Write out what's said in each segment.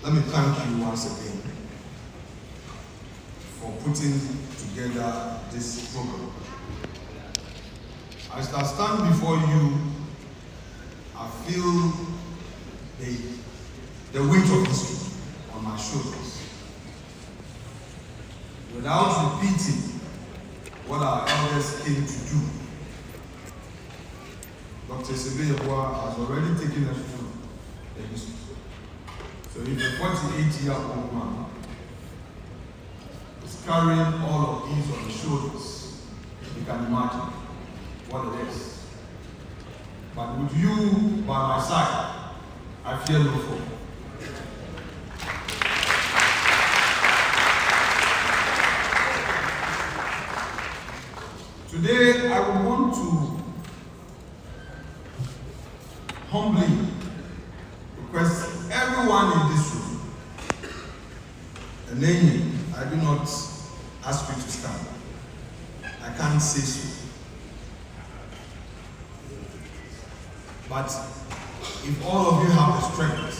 Let me thank you once again for putting together this program. As I stand before you, I feel the weight of history on my shoulders. Without repeating what our elders came to do, Dr. Sebeyeboa has already taken us through the history. So if a 48-year-old man is carrying all of these on his shoulders, you can imagine what it is. But with you by my side, I fear no foe. Today, I would want to humbly request everyone in this room, and then I do not ask you to stand. I can't say so. But if all of you have the strength,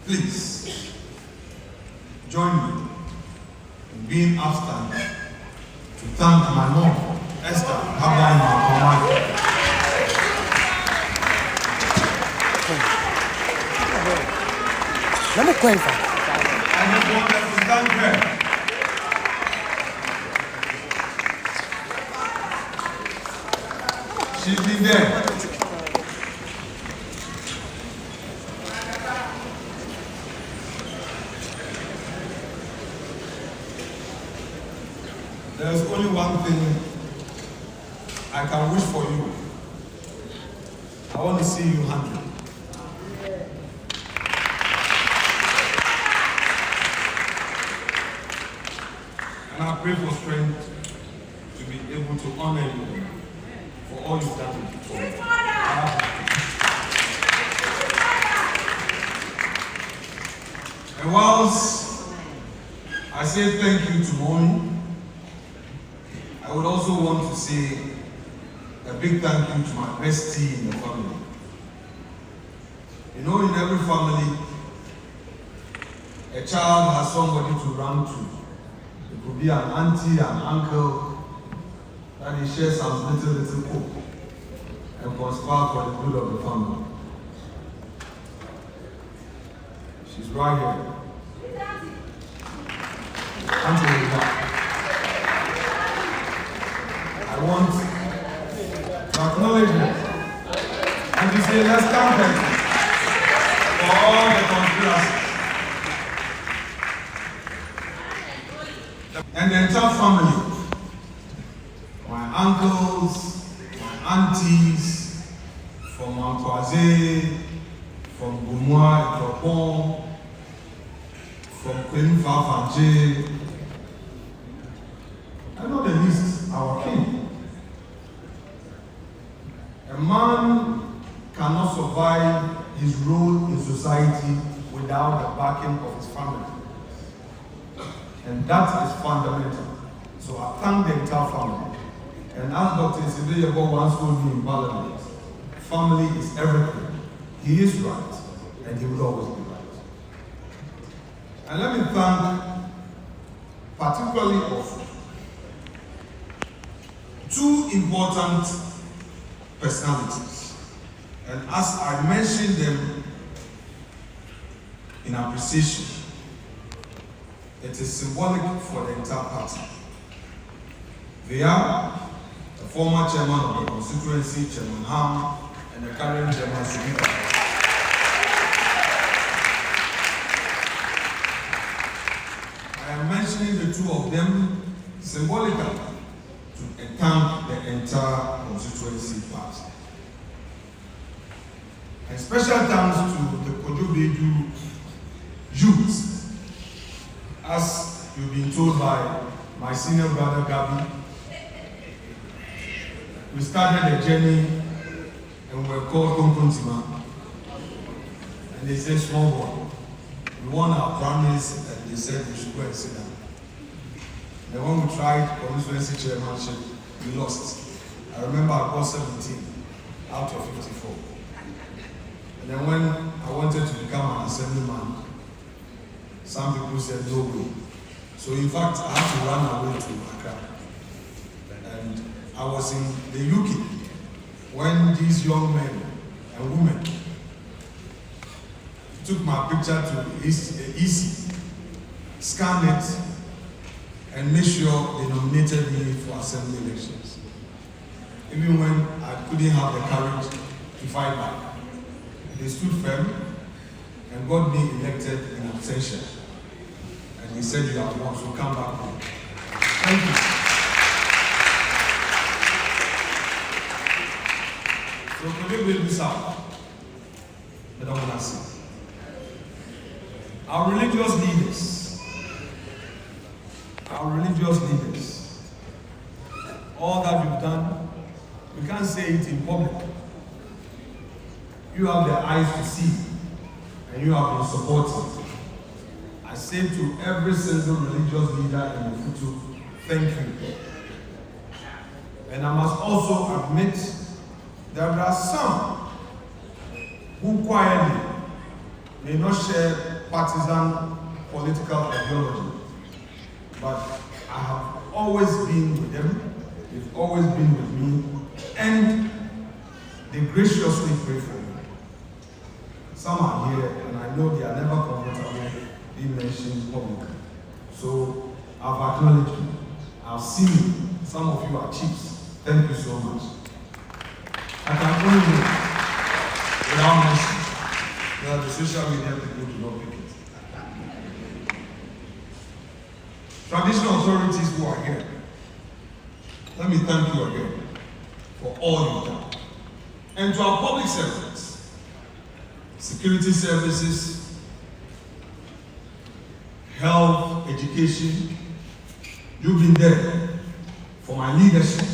please join me in being upstanding to thank my mom, Esther, Haba. Let me clarify. I just want us to thank her. She's been there. There's only one thing I can wish for you. I want to see you happy. And I pray for strength to be able to honor you for all you've done before. And whilst I say thank you to Mommy, I would also want to say a big thank you to my bestie in the family. You know, in every family, a child has somebody to run to. It could be an auntie, an uncle, that he shares some little hope and conspire for the good of the family. She's right here. Auntie, I want to acknowledge her and to say let's thank her for all the conspiracy. And the entire family, my uncles, my aunties, from Antoise, from Goumois, Tropon, from Queen Fafanje, and not the least, our king. A man cannot survive his role in society without the backing of his family. And that is fundamental. So I thank the entire family. And as Dr. Sebeyeboa once told me in Parliament, family is everything. He is right, and he will always be right. And let me thank particularly also two important personalities. And as I mentioned them in appreciation, it is symbolic for the entire party. They are the former chairman of the constituency, Chairman Ham, and the current chairman, Subika. I am mentioning the two of them symbolically to thank the entire constituency party. And special thanks to the Kojobedu youth. As you've been told by my senior brother Gabi, we started a journey and we were called Konkontima. And they said, small boy, we won our primaries and they said we should go and sit down. And when we tried constituency chairmanship, we lost. I remember I got 17 out of 54. And then when I wanted to become an assemblyman, some people said no way. So in fact, I had to run away to Accra. And I was in the UK when these young men and women took my picture to EC, scanned it, and made sure they nominated me for assembly elections. Even when I couldn't have the courage to fight back. They stood firm and got me elected in abstention. And he said, you have won, so come back home. Thank you. So could you build this out? I don't want to see. Our religious leaders, all that you've done, we can't say it in public. You have the eyes to see, and you have been supported. I say to every single religious leader in the Futu, thank you. And I must also admit that there are some who quietly may not share partisan political ideology, but I have always been with them, they've always been with me, and they graciously pray for me. Some are here, and I know they are never comfortable being mentioned publicly. So I've acknowledged you. I've seen you. Some of you are chiefs. Thank you so much. I can only name without mention. The social media people do not pick it. Traditional authorities who are here, let me thank you again for all you've done. And to our public servants, security services, health, education, you've been there for my leadership.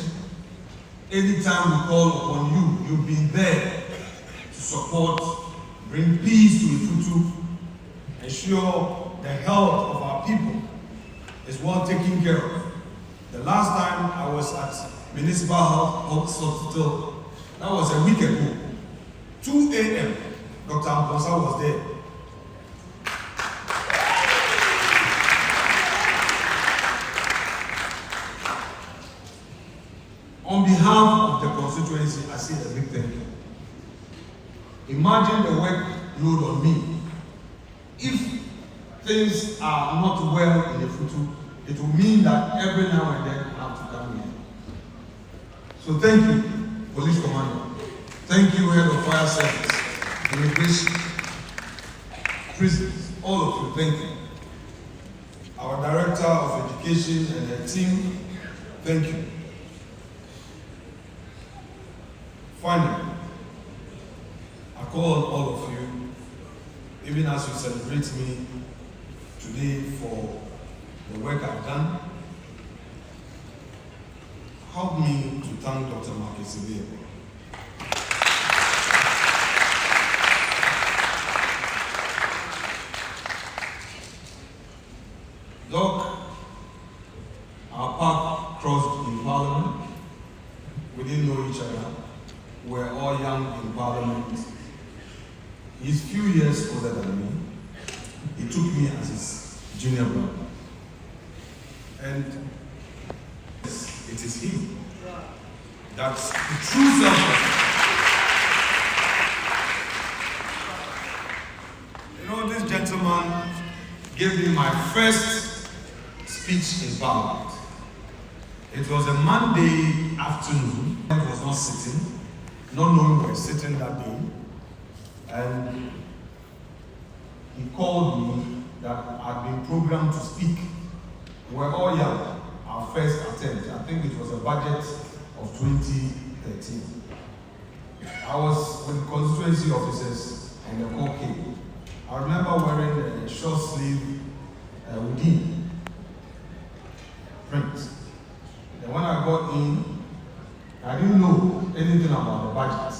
Anytime we call upon you, you've been there to support, bring peace to Ifutu, ensure the health of our people is well taken care of. The last time I was at Municipal Health Hospital, that was a week ago, 2 a.m., Dr. Amposa was there. On behalf of the constituency, I say a big thank you. Imagine the workload on me. If things are not well in the Futu, it will mean that every now and then I have to come here. So thank you, Police Commander. Thank you, Head of Fire Service, Immigration, Prisons, all of you, thank you. Our Director of Education and her team, thank you. Finally, I call on all of you, even as you celebrate me today for the work I've done, help me to thank Dr. Makisibe. Doc, our path crossed in Parliament. We didn't know each other. We were all young in Parliament. He's few years older than me. He took me as his junior brother. And it is him that's the true self. You know, this gentleman gave me my first speech in Parliament. It was a Monday afternoon. I was not sitting, not knowing we were sitting that day. And he called me that I'd been programmed to speak. We were all young, our first attempt. I think it was a budget of 2013. I was with constituency officers and the call came. I remember wearing a short sleeve within print. And when I got in, I didn't know anything about the budget.